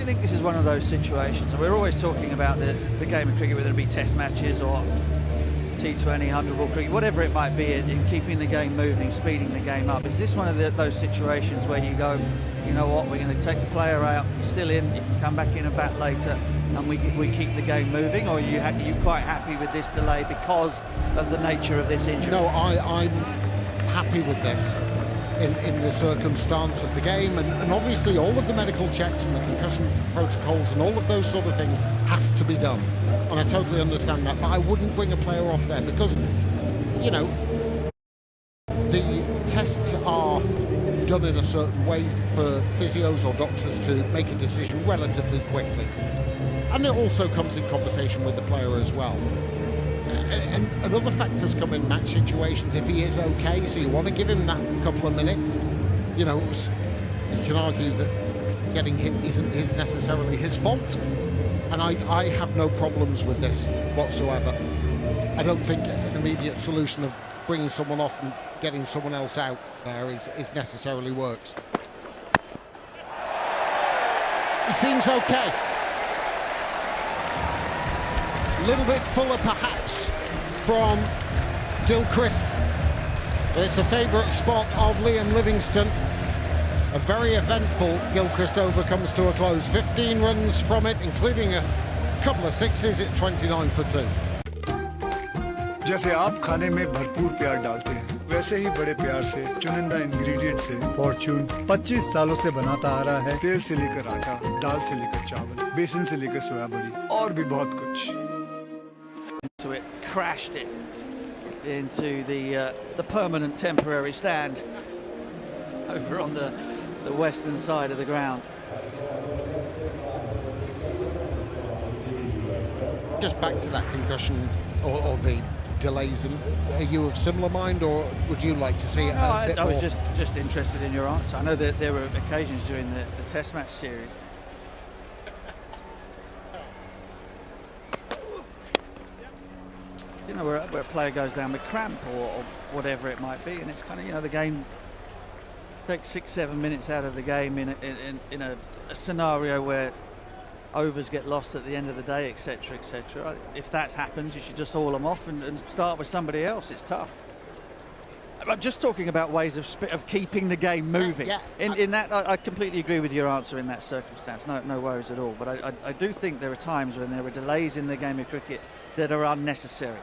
I think this is one of those situations, and we're always talking about the game of cricket, whether it be test matches or T20, 100-ball cricket, whatever it might be, in keeping the game moving, speeding the game up. Is this one of those situations where you go, you know what, we're going to take the player out, still in, you can come back in and bat later, and we keep the game moving, or are you quite happy with this delay because of the nature of this injury? No, I'm happy with this. In the circumstance of the game, and obviously all of the medical checks and the concussion protocols and all of those sort of things have to be done, and I totally understand that, but I wouldn't bring a player off there because, you know, the tests are done in a certain way for physios or doctors to make a decision relatively quickly, and it also comes in conversation with the player as well. And other factors come in match situations. If he is okay, so you want to give him that couple of minutes, you know, you can argue that getting hit isn't necessarily his fault, and I have no problems with this whatsoever. I don't think an immediate solution of bringing someone off and getting someone else out there is necessarily works. He seems okay. A little bit fuller perhaps from Gilchrist, but it's a favourite spot of Liam Livingstone. A very eventful Gilchrist over comes to a close. 15 runs from it, including a couple of sixes. It's 29 for 2. जैसे आप खाने में भरपूर प्यार डालते हैं, वैसे ही बड़े प्यार से चुनिंदा इंग्रेडिएंट से फॉर्च्यून 25 सालों से बनाता आ रहा है। तेल से लेकर आटा, दाल से लेकर चावल, बेसन से लेकर सोया बड़ी और भी बहुत कुछ। So it crashed it into the permanent temporary stand over on the western side of the ground. Just back to that concussion or the delays, and are you of similar mind, or would you like to see it a bit I more? was just interested in your answer. I know that there were occasions during the test match series where a player goes down with cramp or whatever it might be, and it's kind of, you know, the game takes 6-7 minutes out of the game in a scenario where overs get lost at the end of the day, etc., etc. If that happens, you should just haul them off and start with somebody else. It's tough. I'm just talking about ways of keeping the game moving. In that, I completely agree with your answer in that circumstance. No worries at all. But I do think there are times when there are delays in the game of cricket that are unnecessary,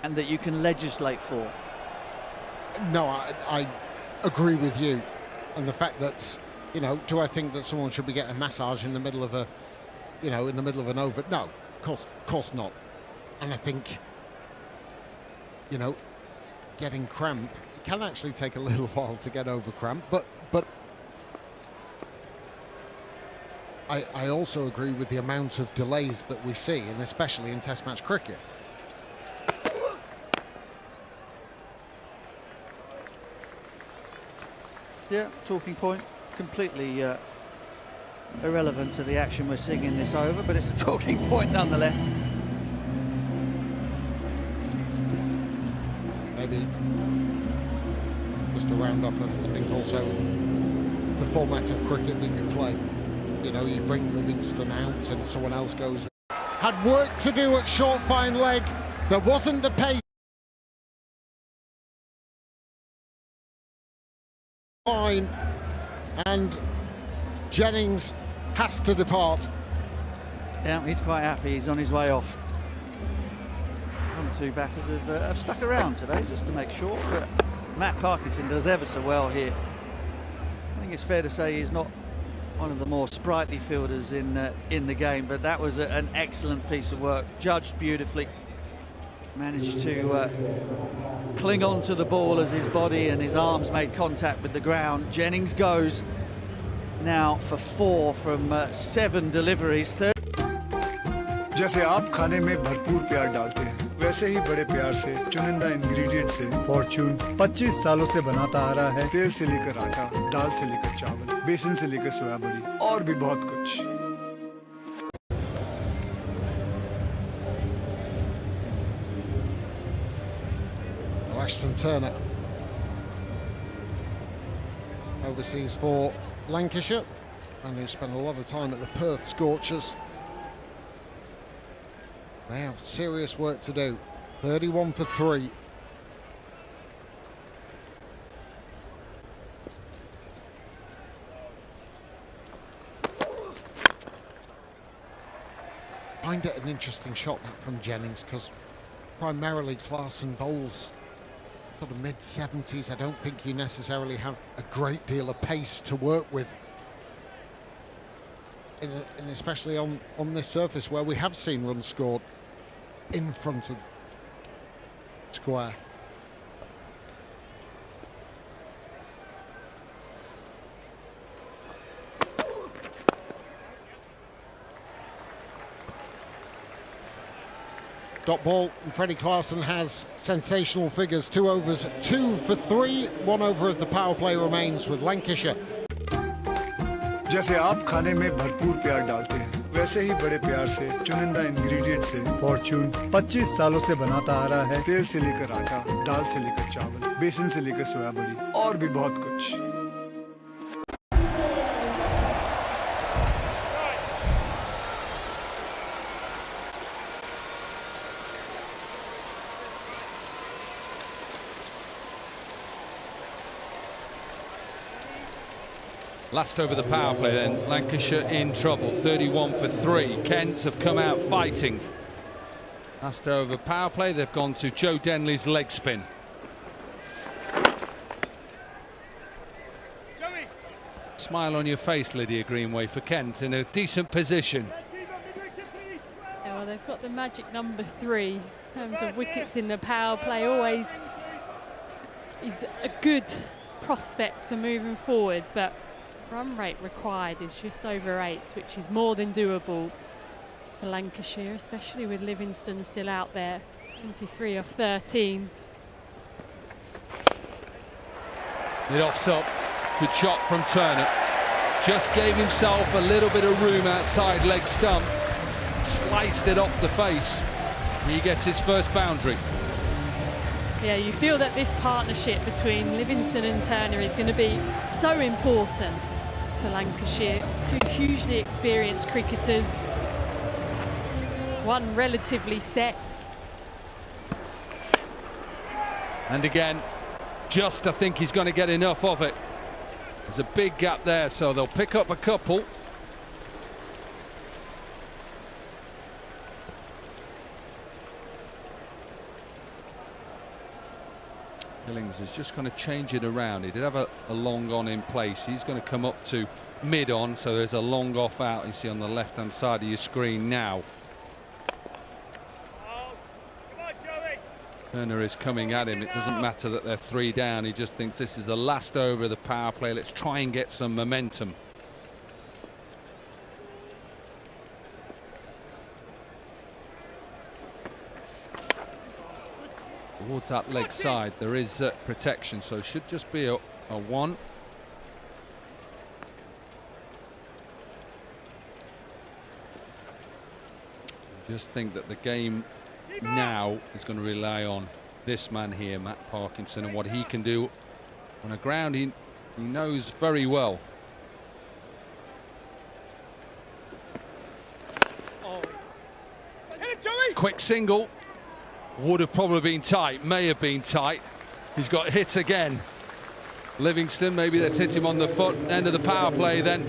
and that you can legislate for. No, I agree with you, and the fact that, you know, do I think that someone should be getting a massage in the middle of a, you know, in the middle of an over? No, of course not. And I think, you know, getting cramp, it can actually take a little while to get over cramp, but I also agree with the amount of delays that we see, and especially in Test match cricket. Yeah, talking point, completely irrelevant to the action we're seeing in this over, but it's a talking point nonetheless. Maybe just to round off, I think also the format of cricket that you play. You know, you bring Livingstone out and someone else goes. Had work to do at short fine leg. There wasn't the pace. Fine, and Jennings has to depart. Yeah, he's quite happy. He's on his way off. One or two batters have stuck around today just to make sure, but Matt Parkinson does ever so well here. I think it's fair to say he's not one of the more sprightly fielders in the game, but that was an excellent piece of work, judged beautifully. Managed to cling on to the ball as his body and his arms made contact with the ground. Jennings goes now for 4 from 7 deliveries. जैसे आप खाने में भरपूर प्यार डालते हैं, वैसे ही बड़े प्यार से चुनिंदा इंग्रेडिएंट से फॉर्च्यून 25 सालों से बनाता आ रहा है। तेल से लेकर आटा, दाल से लेकर चावल, बेसन से लेकर सोया बड़ी और भी बहुत कुछ। Ashton Turner overseas for Lancashire, and who spent a lot of time at the Perth Scorchers. They have serious work to do. 31 for 3. I find it an interesting shot that from Jennings, because primarily Clarkson bowls sort of mid-70s. I don't think you necessarily have a great deal of pace to work with, and especially on this surface where we have seen runs scored in front of square. Dot ball, and Freddie Clarkson has sensational figures. 2 overs, 2 for 3. 1 over of the power play remains with Lancashire. जैसे आप खाने में भरपूर प्यार डालते हैं, वैसे ही बड़े प्यार से चुनिंदा इंग्रेडिएंट से फॉर्च्यून 25 सालों से बनाता आ रहा है। तेल से लेकर आटा, दाल से लेकर चावल, बेसन से लेकर सोया बड़ी और भी बहुत कुछ। Last over the power play then, Lancashire in trouble, 31 for 3. Kent have come out fighting. Last over power play, they've gone to Joe Denley's leg spin. Smile on your face, Lydia Greenway, for Kent in a decent position. Yeah, well, they've got the magic number 3 in terms of wickets in the power play. Always is a good prospect for moving forwards, but run rate required is just over 8, which is more than doable for Lancashire, especially with Livingston still out there, 23 off 13. It offs up, good shot from Turner. Just gave himself a little bit of room outside leg stump, sliced it off the face. He gets his first boundary. Yeah, you feel that this partnership between Livingston and Turner is going to be so important for Lancashire. 2 hugely experienced cricketers, one relatively set. And again, I think he's going to get enough of it. There's a big gap there, so they'll pick up a couple. Billings is just going to change it around. He did have a long on in place. He's going to come up to mid on, so there's a long off out you see on the left hand side of your screen now. Come on, Joey. Turner is coming at him. It doesn't matter that they're 3 down. He just thinks this is the last over of the power play. Let's try and get some momentum. Towards that leg side there is protection, so it should just be a 1. I just think that the game now is going to rely on this man here, Matt Parkinson, and what he can do on a ground he knows very well. Oh. Hit it, Joey. Quick single. Would have probably been tight, may have been tight. He's got hit again. Livingston, maybe let's hit him on the foot. End of the power play then.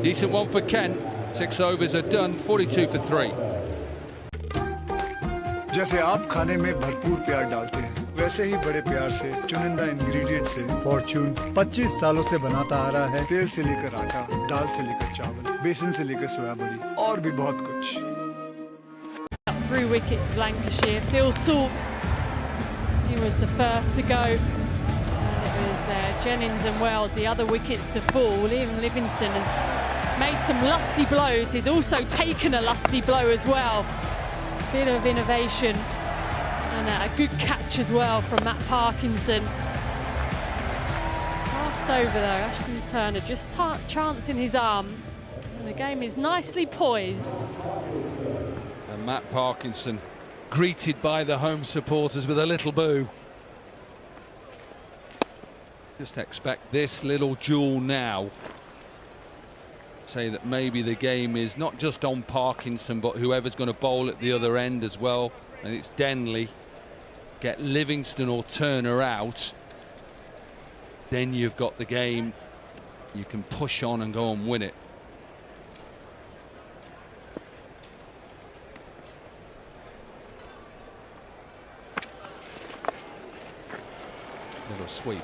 Decent one for Kent. 6 overs are done, 42 for 3. जैसे आप खाने में भरपूर प्यार डालते हैं, वैसे ही बड़े प्यार से चुनिंदा इंग्रेडिएंट से फॉर्च्यून 25 सालों से बनाता आ रहा है। तेल से लेकर आटा, दाल से लेकर चावल, बेसन से लेकर सोया बड़ी और भी बहुत कुछ। Through wickets of Lancashire, Phil Salt, he was the first to go, and it was Jennings and Weld, the other wickets to fall. Even Livingston has made some lusty blows. He's also taken a lusty blow as well. Bit of innovation and a good catch as well from Matt Parkinson. Passed over though, Ashton Turner just chancing his arm, and the game is nicely poised. And Matt Parkinson greeted by the home supporters with a little boo. Just expect this little duel now say that maybe the game is not just on Parkinson, but whoever's going to bowl at the other end as well. And it's Denley. Get Livingston or Turner out, then you've got the game. You can push on and go and win it. Little sweep.